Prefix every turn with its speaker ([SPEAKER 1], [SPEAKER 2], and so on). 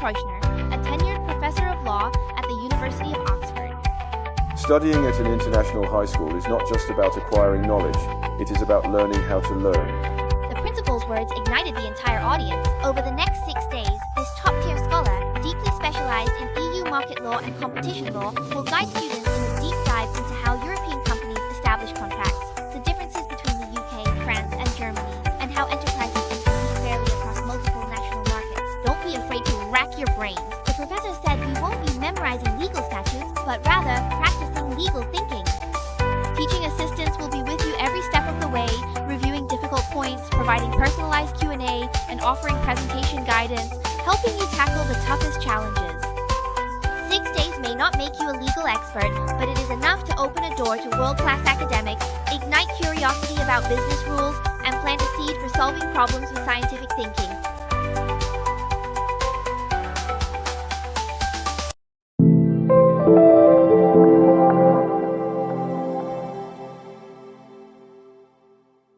[SPEAKER 1] Treuschner, a tenured professor of law at the University of Oxford.
[SPEAKER 2] Studying at an international high school is not just about acquiring knowledge, it is about learning how to learn.
[SPEAKER 1] The principal's words ignited the entire audience. Over the next 6 days, this top-tier scholar, deeply specialized in EU market law and competition law, will guide students in a deep dive into how European companies establish contracts, the differences between the UK, France, and Germany, and how enterprises can compete fairly across multiple national markets. Don't be afraid to rack your brains. The professor said we won't be memorizing legal statutes, but rather practicing legal thinking. Teaching assistants will be with you every step of the way, reviewing difficult points, providing personalized Q&A, and offering presentation guidance, helping you tackle the toughest challenges. 6 days may not make you a legal expert, but it is enough to open a door to world-class academics, ignite curiosity about business rules, and plant a seed for solving problems with scientific thinking.